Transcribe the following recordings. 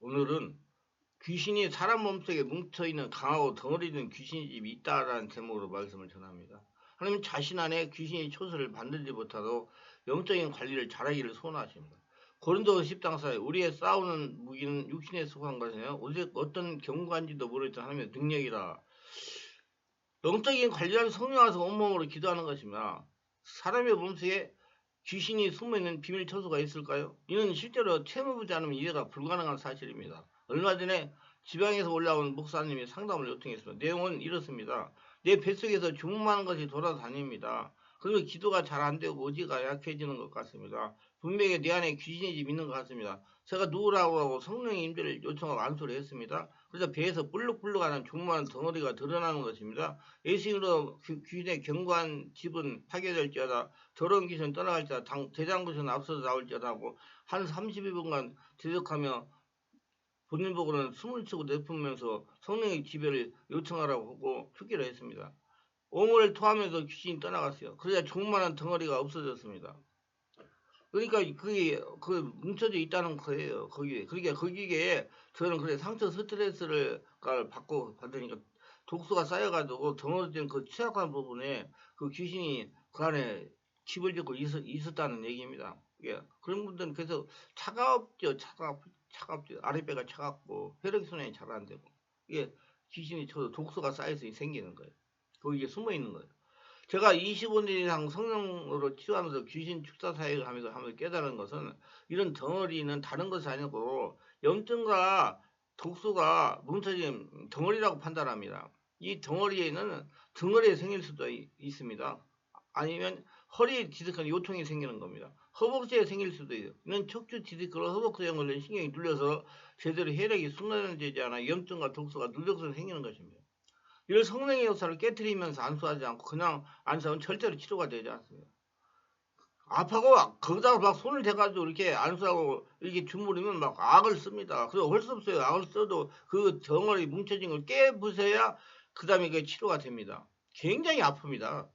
오늘은 귀신이 사람 몸속에 뭉쳐있는 강하고 덩어리든 귀신의 집이 있다라는 제목으로 말씀을 전합니다. 하나님 자신 안에 귀신의 초소를 만들지 못하도 영적인 관리를 잘하기를 소원하십니다. 고린도 10장사에 우리의 싸우는 무기는 육신에 속한 것이요 어떤 경관지도 모르겠던 하나님의 능력이라. 영적인 관리를 성령하서 온몸으로 기도하는 것입니다. 사람의 몸속에 귀신이 숨어있는 비밀 처소가 있을까요? 이는 실제로 체험해보지 않으면 이해가 불가능한 사실입니다. 얼마 전에 지방에서 올라온 목사님이 상담을 요청했습니다. 내용은 이렇습니다. 내 뱃속에서 주문하는 것이 돌아다닙니다. 그리고 기도가 잘 안되고 의지가 약해지는 것 같습니다. 분명히 내 안에 귀신이 집 있는 것 같습니다. 제가 누구라고 하고 성령의 임재를 요청하고 안수를 했습니다. 그래서 배에서 불룩불룩하는 조그마한 덩어리가 드러나는 것입니다. 예수님으로 귀신의 견고한 집은 파괴될지어다. 더러운 귀신은 떠나갈지어다. 대장부시는 앞서서 나올지어다 하고 한 32분간 대적하며 본인 보고는 숨을 치고 내뿜으면서 성령의 지배를 요청하라고 하고 휴기를 했습니다. 오물을 토하면서 귀신이 떠나갔어요. 그래야 조그마한 덩어리가 없어졌습니다. 그러니까 그게 뭉쳐져 있다는 거예요. 거기에. 그러니까 거기에 저는 그래 상처 스트레스를 받으니까 독소가 쌓여가지고 덩어리된 그 취약한 부분에 그 귀신이 그 안에 집을 짓고 있었다는 얘기입니다. 예. 그런 분들은 계속 차갑죠. 아랫배가 차갑고 혈액순환이 잘 안 되고 이게 귀신이 독소가 쌓여서 생기는 거예요. 거기에 숨어 있는 거예요. 제가 25년 이상 성령으로 치유하면서 귀신 축사 사역을 하면서 깨달은 것은 이런 덩어리는 다른 것이 아니고 염증과 독소가 뭉쳐진 덩어리라고 판단합니다. 이 덩어리에는 등허리에 생길 수도 있습니다. 아니면 허리 디스크는 요통이 생기는 겁니다. 허벅지에 생길 수도 있어요. 이는 척추 디스크로 허벅지에 걸린 신경이 눌려서 제대로 혈액이 순환되지 않아 염증과 독소가 누적돼서 생기는 것입니다. 이를 성령의 역사를 깨트리면서 안수하지 않고 그냥 안수하면 절대로 치료가 되지 않습니다. 아파고 거기다가 막 손을 대가지고 이렇게 안수하고 이렇게 주무르면 막 악을 씁니다. 그래서 할 수 없어요. 악을 써도 그 덩어리 뭉쳐진 걸 깨부숴야 그 다음에 그게 치료가 됩니다. 굉장히 아픕니다.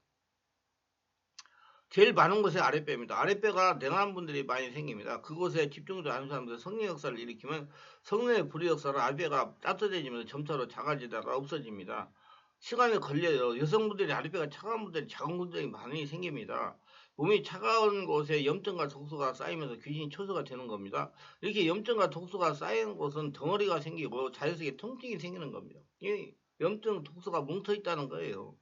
제일 많은 곳이 아랫배입니다. 아랫배가 냉한 분들이 많이 생깁니다. 그곳에 집중적으로 안수하면서 성령 역사를 일으키면 성령의 불의 역사로 아랫배가 따뜻해지면서 점차로 작아지다가 없어집니다. 시간이 걸려요. 여성분들이 아랫배가 차가운 분들이 작은 분들이 많이 생깁니다. 몸이 차가운 곳에 염증과 독소가 쌓이면서 귀신이 초소가 되는 겁니다. 이렇게 염증과 독소가 쌓이는 곳은 덩어리가 생기고 자연스럽게 통증이 생기는 겁니다. 이 염증, 독소가 뭉쳐 있다는 거예요.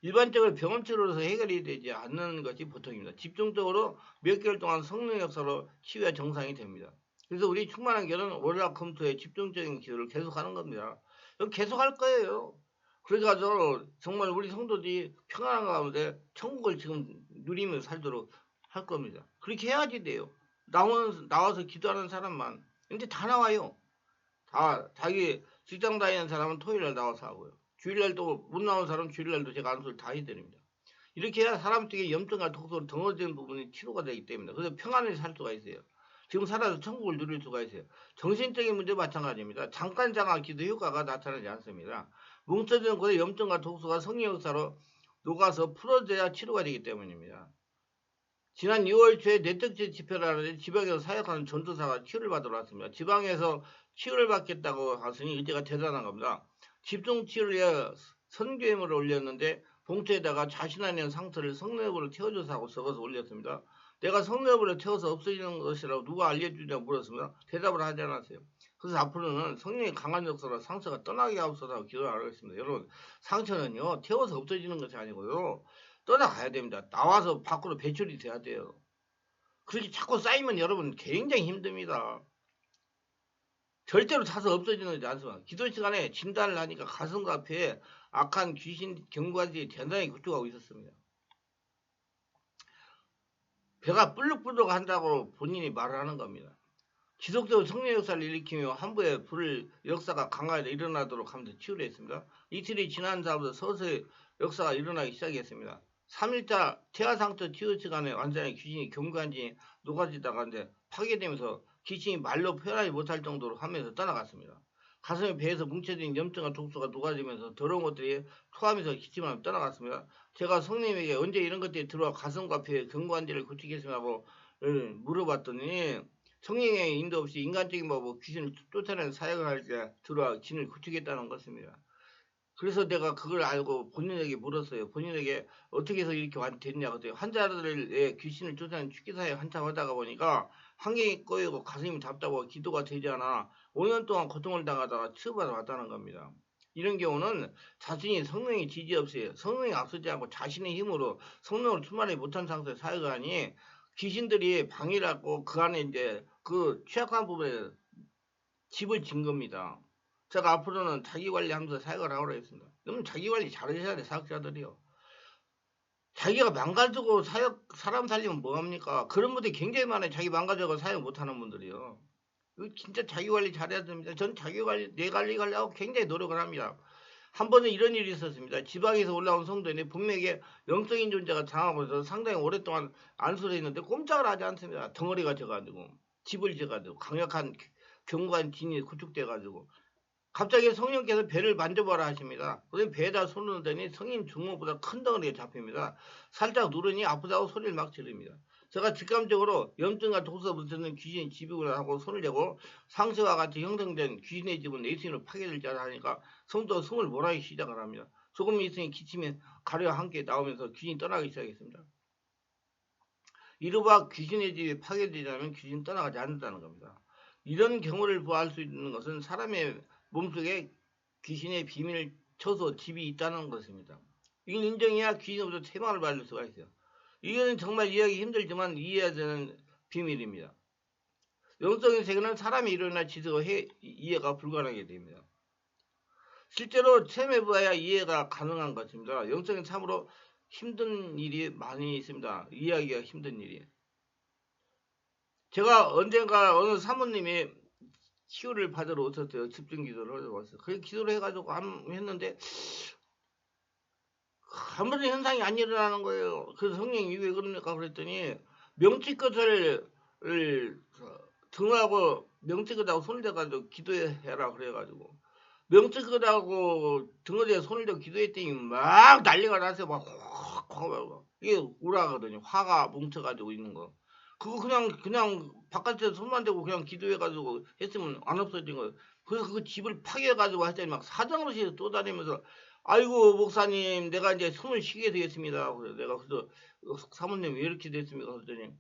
일반적으로 병원 치료로서 해결이 되지 않는 것이 보통입니다. 집중적으로 몇 개월 동안 성령 역사로 치유가 정상이 됩니다. 그래서 우리 충만한 교회는 월화금토에 집중적인 기도를 계속하는 겁니다. 계속할 거예요. 그래가지고 정말 우리 성도들이 평안한 가운데 천국을 지금 누리며 살도록 할 겁니다. 그렇게 해야지 돼요. 나와서 기도하는 사람만. 근데 다 나와요. 다 자기 직장 다니는 사람은 토요일날 나와서 하고요. 주일날도 못 나온 사람 주일날도 제가 안수를 다 해드립니다. 이렇게 해야 사람 속에 염증과 독소로 덩어리된 부분이 치료가 되기 때문에 그래서 평안히 살 수가 있어요. 지금 살아서 천국을 누릴 수가 있어요. 정신적인 문제 마찬가지입니다. 잠깐 기도 효과가 나타나지 않습니다. 뭉쳐진 곳에 염증과 독소가 성령 역사로 녹아서 풀어져야 치료가 되기 때문입니다. 지난 6월 초에 내적지 집회를 하는데 지방에서 사역하는 전도사가 치유를 받으러 왔습니다. 지방에서 치유를 받겠다고 하시니 의지가 대단한 겁니다. 집중 치유를 위해 선교임을 올렸는데 봉투에다가 자신 안에 있는 상처를 성령으로 태워줘서 하고 적어서 올렸습니다. 내가 성령으로 태워서 없어지는 것이라고 누가 알려주냐고 물었습니다. 대답을 하지 않았어요. 그래서 앞으로는 성령의 강한 역사로 상처가 떠나게 하옵소서 기도를 하겠습니다. 여러분, 상처는요 태워서 없어지는 것이 아니고요 떠나가야 됩니다. 나와서 밖으로 배출이 돼야 돼요. 그렇게 자꾸 쌓이면 여러분 굉장히 힘듭니다. 절대로 타서 없어지는 것이 않습니다. 기도 시간에 진단을 하니까 가슴과 폐에 악한 귀신 경관들이 대단히 구축하고 있었습니다. 배가 불룩불룩 한다고 본인이 말을 하는 겁니다. 지속적으로 성령 역사를 일으키며 한부의 불 역사가 강하게 일어나도록 하면서 치유를 했습니다. 이틀이 지난 다음부터 서서히 역사가 일어나기 시작했습니다. 3일차 태아상처 치유 시간에 완전히 귀신이 경관지 녹아지다가 이제 파괴되면서 귀신이 말로 표현하지 못할 정도로 하면서 떠나갔습니다. 가슴에 배에서 뭉쳐진 염증과 독소가 녹아지면서 더러운 것들이 토하면서 기침하며 떠나갔습니다. 제가 성령님에게 언제 이런 것들이 들어와 가슴과 배에 경관지를 고치겠습니까 하고 물어봤더니 성령의 인도 없이 인간적인 법으로 귀신을 쫓아내는 사역을 할 때 들어와 진을 구치겠다는 것입니다. 그래서 내가 그걸 알고 본인에게 물었어요. 본인에게 어떻게 해서 이렇게 됐냐고. 환자들의 귀신을 쫓아내는 축기사에 한참 하다가 보니까 환경이 꼬이고 가슴이 답답하고 기도가 되지 않아 5년 동안 고통을 당하다가 치유받아 왔다는 겁니다. 이런 경우는 자신이 성령의 지지 없이 성령이 앞서지 않고 자신의 힘으로 성령을 충만히 못한 상태에서 사역하니 귀신들이 방해를 하고 그 안에 이제 그 취약한 부분에 집을 진 겁니다. 제가 앞으로는 자기 관리하면서 사역을 하라고 했습니다. 그러면 자기 관리 잘하셔야 돼, 사역자들이요. 자기가 망가지고 사람 살리면 뭐합니까? 그런 분들이 굉장히 많아요. 자기 망가져서 사역 못하는 분들이요. 이거 진짜 자기 관리 잘해야 됩니다. 전 자기 관리, 내 관리하려고 굉장히 노력을 합니다. 한 번은 이런 일이 있었습니다. 지방에서 올라온 성도인데 분명히 영적인 존재가 장하고 있어서 상당히 오랫동안 안수를 했는데 꼼짝을 하지 않습니다. 덩어리가 져가지고 집을 져가지고 강력한 견고한 진이 구축돼가지고 갑자기 성령께서 배를 만져봐라 하십니다. 그래서 배에다 손을 넣더니 성인 주먹보다 큰 덩어리가 잡힙니다. 살짝 누르니 아프다고 소리를 막 지릅니다. 제가 직감적으로 염증과 독소 붙는 귀신이 집이구나 하고 손을 대고 상세와 같이 형성된 귀신의 집은 내 스스로 파괴될 줄 하니까 성도 숨을 몰아기 시작을 합니다. 조금 있으니 기침이 가래와 함께 나오면서 귀신이 떠나기 시작했습니다. 이르바 귀신의 집이 파괴되지 않으면 귀신이 떠나가지 않는다는 겁니다. 이런 경우를 보할 수 있는 것은 사람의 몸속에 귀신의 비밀을 쳐서 집이 있다는 것입니다. 이걸 인정해야 귀신으로부터 퇴방을 받을 수가 있어요. 이거는 정말 이해하기 힘들지만 이해해야 되는 비밀입니다. 영적인 세계는 사람이 일어나 지식으로 이해가 불가능하게 됩니다. 실제로 체험해봐야 이해가 가능한 것입니다. 영적인 참으로 힘든 일이 많이 있습니다. 이해하기가 힘든 일이. 제가 언젠가 어느 사모님이 치유를 받으러 오셨어요. 집중 기도를 하러 왔어요. 그 기도를 해가지고 했는데 아무런 현상이 안 일어나는 거예요. 그래서 성령이 왜 그럽니까? 그랬더니 명치 끝을 등하고 명치 끝하고 손을 대가지고 기도해라 그래가지고 명치 끝하고 등어리에 손을 대고 기도했더니 막 난리가 났어요. 막 이게 우라거든요. 화가 뭉쳐가지고 있는 거. 그거 그냥 바깥에서 손만 대고 그냥 기도해가지고 했으면 안 없어진 거예요. 그래서 그 집을 파괴해가지고 했더니 막 사정없이 쏘다니면서 아이고 목사님 내가 이제 숨을 쉬게 되겠습니다. 그래서 내가 그래서 사모님 왜 이렇게 됐습니까? 그랬더니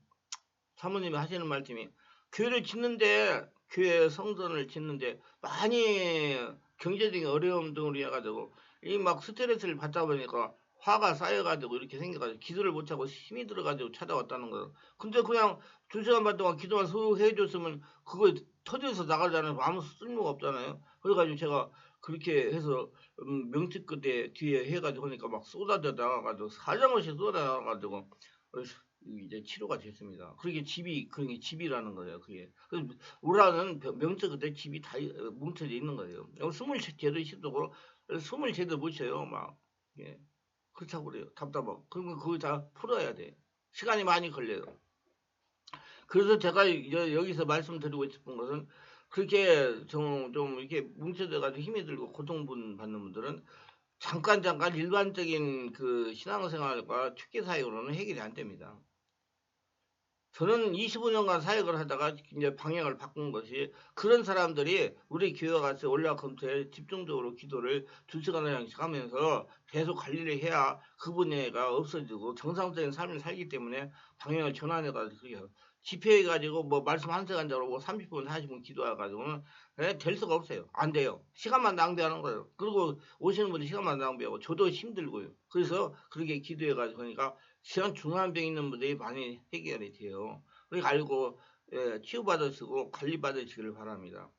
사모님이 하시는 말씀이 교회를 짓는데 교회 성전을 짓는데 많이 경제적인 어려움 등으로 해가지고 이 막 스트레스를 받다 보니까 화가 쌓여가지고 이렇게 생겨가지고 기도를 못하고 힘이 들어가지고 찾아왔다는 거예요. 근데 그냥 2시간 반 동안 기도만 쑥 해줬으면 그거 터져서 나가잖아요. 아무 쓸모가 없잖아요. 그래가지고 제가 그렇게 해서 명치 끝에 뒤에 해가지고 하니까 막 쏟아져 나가가지고 사정없이 쏟아 나가가지고 이제 치료가 됐습니다. 그게 그게 집이라는 거예요. 그게. 우라는 명치 끝에 집이 다 뭉쳐져 있는 거예요. 숨을 제대로 쉬도록 숨을 제대로 못 쉬어요. 막. 예. 그렇다고 그래요. 답답하고. 그러면 그거 다 풀어야 돼. 시간이 많이 걸려요. 그래서 제가 여기서 말씀드리고 싶은 것은 그렇게 좀 이렇게 뭉쳐져가지고 힘이 들고 고통받는 분들은 잠깐 일반적인 그 신앙생활과 축계 사역으로는 해결이 안 됩니다. 저는 25년간 사역을 하다가 이제 방향을 바꾼 것이 그런 사람들이 우리 교회 가서 올라 검토에 집중적으로 기도를 2시간을 하면서 계속 관리를 해야 그 분야가 없어지고 정상적인 삶을 살기 때문에 방향을 전환해가지고 집회해가지고 뭐 말씀 한 시간짜리 뭐 30분 40분 기도해가지고는 될 수가 없어요. 안 돼요. 시간만 낭비하는 거예요. 그리고 오시는 분이 시간만 낭비하고 저도 힘들고요. 그래서 그렇게 기도해가지고 그러니까 시간 중요한 병 있는 분들이 많이 해결이 돼요. 그러니까 알고 치유받으시고 관리받으시기를 바랍니다.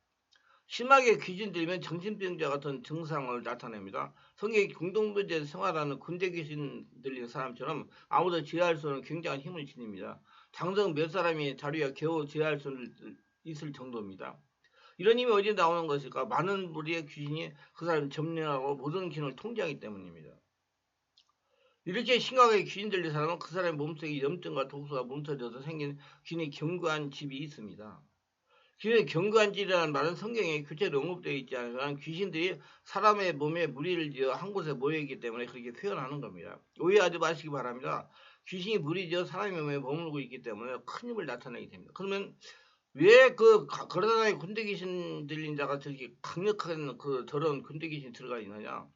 심하게 귀신 들면 정신병자 같은 증상을 나타냅니다. 성경에 공동묘지에서 생활하는 군대 귀신 들린 사람처럼 아무도 제어할 수 없는 굉장한 힘을 지닙니다. 장성 몇 사람이 자리에 겨우 제어할 수 있을 정도입니다. 이런 힘이 어디에 나오는 것일까? 많은 무리의 귀신이 그 사람을 점령하고 모든 기능을 통제하기 때문입니다. 이렇게 심각하게 귀신 들린 사람은 그 사람의 몸속에 염증과 독소가 뭉쳐져서 생긴 귀신의 견고한 집이 있습니다. 귀신의 견고한 집이라는 말은 성경에 구체로 언급되어 있지 않지만 귀신들이 사람의 몸에 무리를 지어 한 곳에 모여있기 때문에 그렇게 표현하는 겁니다. 오해하지 마시기 바랍니다. 귀신이 무리지어 사람의 몸에 머물고 있기 때문에 큰 힘을 나타내게 됩니다. 그러면 왜 걸어다니는 군대 귀신 들린 자가 저렇게 강력한 저런 군대 귀신 들어가 있느냐?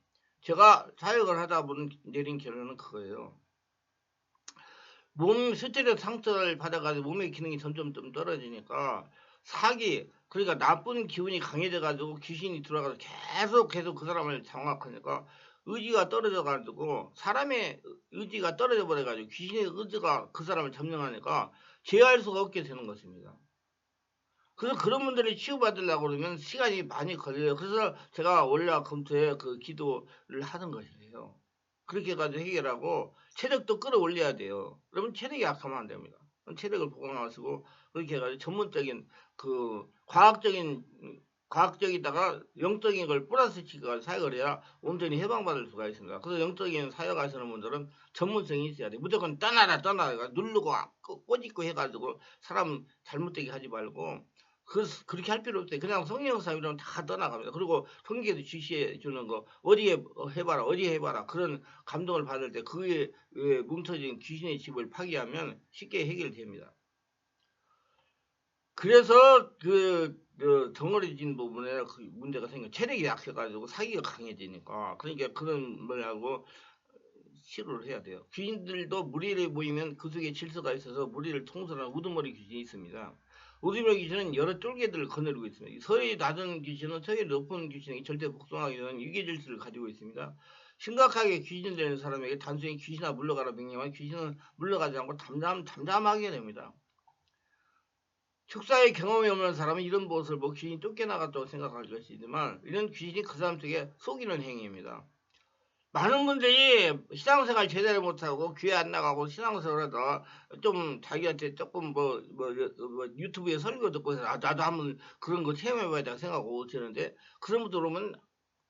제가 사역을 하다 보니 내린 결론은 그거예요. 몸 스트레스 상처를 받아가지고 몸의 기능이 점점 좀 떨어지니까 사기, 그러니까 나쁜 기운이 강해져가지고 귀신이 들어가서 계속 그 사람을 장악하니까 의지가 떨어져가지고 사람의 의지가 떨어져 버려가지고 귀신의 의지가 그 사람을 점령하니까 제어할 수가 없게 되는 것입니다. 그래서 그런 분들이 치유받으려고 그러면 시간이 많이 걸려요. 그래서 제가 월요일 금토에 기도를 하는 것이에요. 그렇게 해가지고 해결하고 체력도 끌어올려야 돼요. 그러면 체력이 약하면 안 됩니다. 체력을 보강하시고 그렇게 해가지고 전문적인 과학적이다가 영적인 걸 플러스 시켜서 사역을 해야 온전히 해방받을 수가 있습니다. 그래서 영적인 사역하시는 분들은 전문성이 있어야 돼요. 무조건 떠나라 누르고 꼬집고 해가지고 사람 잘못되게 하지 말고 그렇게 할 필요 없어요. 그냥 성령사 이러면 다 떠나갑니다. 그리고 통계도 지시해 주는 거, 어디에 해봐라. 그런 감동을 받을 때 그에 뭉쳐진 귀신의 집을 파괴하면 쉽게 해결됩니다. 그래서 덩어리진 부분에 문제가 생겨. 체력이 약해가지고 사기가 강해지니까. 그러니까 그런 뭐냐고 치료를 해야 돼요. 귀신들도 무리를 모이면 그 속에 질서가 있어서 무리를 통솔하는 우두머리 귀신이 있습니다. 우두머리 귀신은 여러 쫄개들을 거느리고 있습니다. 서해 낮은 귀신은 서해 높은 귀신에게 절대 복종하기 위한 유계 질서를 가지고 있습니다. 심각하게 귀신 되는 사람에게 단순히 귀신아 물러가라 명령하면 귀신은 물러가지 않고 담담하게 됩니다. 축사의 경험이 없는 사람은 이런 모습을 보고 귀신이 쫓겨나갔다고 생각할 것이지만 이런 귀신이 그 사람 속에 속이는 행위입니다. 많은 분들이 신앙생활 제대로 못하고 교회 안 나가고 신앙생활 하다가 좀 자기한테 조금 유튜브에 설교 듣고 해서 나도 한번 그런 거 체험해봐야 돼 생각하고 오시는데 그런 분들 오면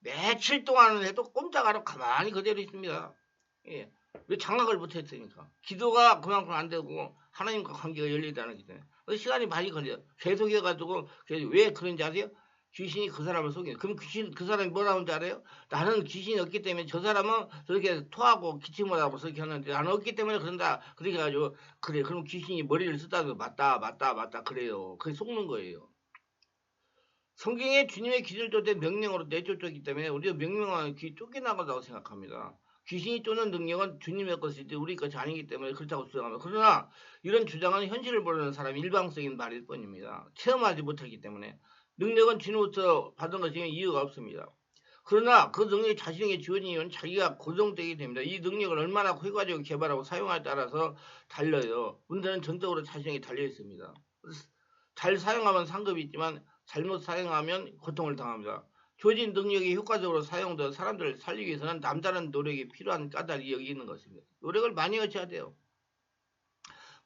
며칠 동안은 해도 꼼짝 안 하고 가만히 그대로 있습니다. 예. 왜 장악을 못했으니까. 기도가 그만큼 안 되고 하나님과 관계가 열리지 않기 때문에. 시간이 많이 걸려요. 계속해가지고 왜 그런지 아세요? 귀신이 그 사람을 속이는. 그럼 그 사람이 뭐라는 줄 알아요? 나는 귀신이 없기 때문에 저 사람은 저렇게 토하고 기침을 하고 저렇게 하는데 나는 없기 때문에 그런다. 그렇게 해가지고 그래. 그럼 귀신이 머리를 쓰다도 맞다. 그래요. 그게 속는 거예요. 성경에 주님의 귀를 쫓되 명령으로 내쫓았기 때문에 우리가 명령하는 귀 쫓겨나간다고 생각합니다. 귀신이 쫓는 능력은 주님의 것이지 우리 것이 아니기 때문에 그렇다고 주장합니다. 그러나 이런 주장은 현실을 모르는 사람의 일방적인 말일 뿐입니다. 체험하지 못했기 때문에 능력은 주님으로부터 받은 것이면 이유가 없습니다. 그러나 그 능력이 자신에게 주어진 이유는 자기가 고정되게 됩니다. 이 능력을 얼마나 효과적으로 개발하고 사용하에 따라서 달려요. 문제는 전적으로 자신에게 달려 있습니다. 잘 사용하면 상급이 있지만 잘못 사용하면 고통을 당합니다. 주어진 능력이 효과적으로 사용되어 사람들을 살리기 위해서는 남다른 노력이 필요한 까닭이 여기 있는 것입니다. 노력을 많이 하셔야 돼요.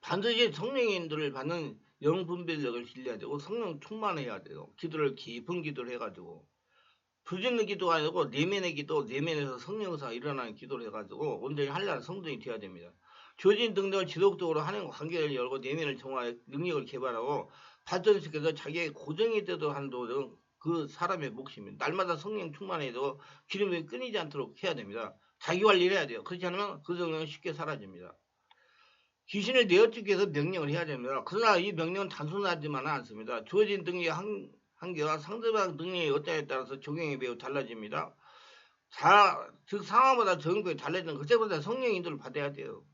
반드시 성령인들을 받는 영분별력을 길러야 되고 성령 충만해야 돼요. 기도를 깊은 기도를 해가지고 부짓는 기도가 아니고 내면의 기도, 내면에서 성령사가 일어나는 기도를 해가지고 온전히 한라는 성전이 되어야 됩니다. 주어진 능력을 지속적으로 하나님과 관계를 열고 내면을 정화해 능력을 개발하고 발전시켜서 자기의 고정이 되도록 하는 도는 그 사람의 몫입니다. 날마다 성령 충만해도 기름이 끊이지 않도록 해야 됩니다. 자기 관리를 해야 돼요. 그렇지 않으면 그 성령은 쉽게 사라집니다. 귀신을 내어쫓기 위해서 명령을 해야 됩니다. 그러나 이 명령은 단순하지만은 않습니다. 주어진 능력의 한계와 상대방 능력의 여자에 따라서 적용이 매우 달라집니다. 즉 상황마다 적용이 달라지는 그때보다 성령 인도를 받아야 돼요.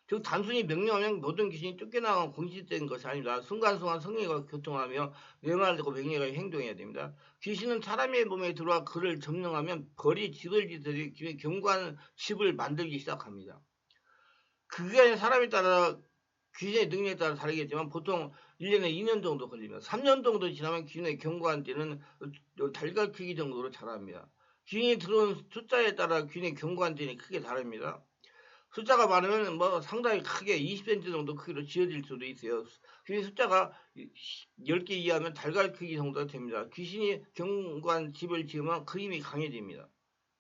즉 단순히 명령하면 모든 귀신이 쫓겨나간 공식적인 것이 아닙니다. 순간순간 성령과 교통하며 내 말을 듣고 명령하여 행동해야 됩니다. 귀신은 사람의 몸에 들어와 그를 점령하면 벌이 지들지들이 견고한 집을 만들기 시작합니다. 그게 사람에 따라 귀신의 능력에 따라 다르겠지만 보통 1년에 2년 정도 걸립니다. 3년 정도 지나면 귀신의 견고한 띠는 달걀 크기 정도로 자랍니다. 귀신이 들어온 숫자에 따라 귀신의 견고한 띠는 크게 다릅니다. 숫자가 많으면 상당히 크게 20cm 정도 크기로 지어질 수도 있어요. 귀신 숫자가 10개 이하면 달걀 크기 정도가 됩니다. 귀신이 견고한 집을 지으면 그 힘이 강해집니다.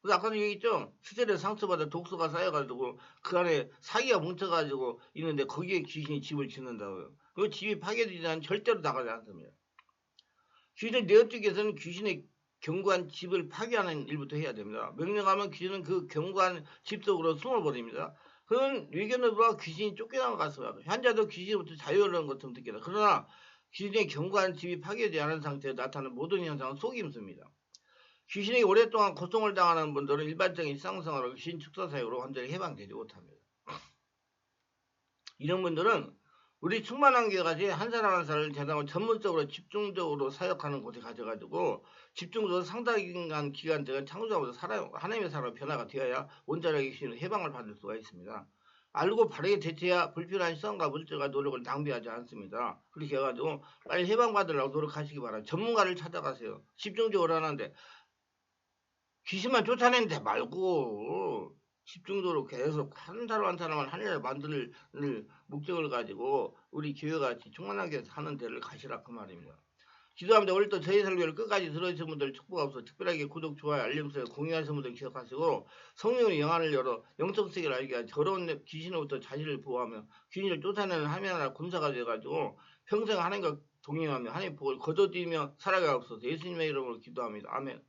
그래서 아까도 얘기했죠. 스트레스 상처받아 독소가 쌓여가지고 그 안에 사기가 뭉쳐가지고 있는데 거기에 귀신이 집을 짓는다고요. 그 집이 파괴되지 않으면 절대로 나가지 않습니다. 귀신을 내어쫓기 위해서는 귀신의 견고한 집을 파괴하는 일부터 해야 됩니다. 명령하면 귀신은 그 견고한 집 속으로 숨어버립니다. 그런 의견으로 귀신이 쫓겨나는 것 같습니다. 환자도 귀신으로부터 자유로운 것처럼 느끼다. 그러나 귀신의 견고한 집이 파괴되지 않은 상태에서 나타나는 모든 현상은 속임수입니다. 귀신에게 오랫동안 고통을 당하는 분들은 일반적인 일상생활로 귀신 축사 사역으로 완전히 해방되지 못합니다. 이런 분들은 우리 충만한 교회같이 한 사람 한 사람을 대상으로 전문적으로 집중적으로 사역하는 곳에 가져가지고 집중적으로 상당한 기간 동안 창조하면서 하나님의 사람의 변화가 되어야 온전하게 귀신의 해방을 받을 수가 있습니다. 알고 바르게 대처해야 불필요한 시간과 물질과 노력을 낭비하지 않습니다. 그렇게 해가지고 빨리 해방받으려고 노력하시기 바랍니다. 전문가를 찾아가세요. 집중적으로 하는데 귀신만 쫓아내는데 말고 집중적으로 계속 한 사람 한 사람을 하나를 만들 목적을 가지고 우리 교회같이 충만하게 하는 데를 가시라 그 말입니다. 기도합니다. 오늘도 저희 설교를 끝까지 들어주신 분들 축복 없어 특별하게 구독, 좋아요, 알림 설정, 공유하신 분들 기억하시고 성령의 영안을 열어 영적세계를 알게 하여 더러운 귀신으로부터 자신을 보호하며 귀신을 쫓아내는 하나님의 군사가 되어가지고 평생 하나님과 동행하며 하나님의 복을 거둬들이며 살아가옵소서. 예수님의 이름으로 기도합니다. 아멘.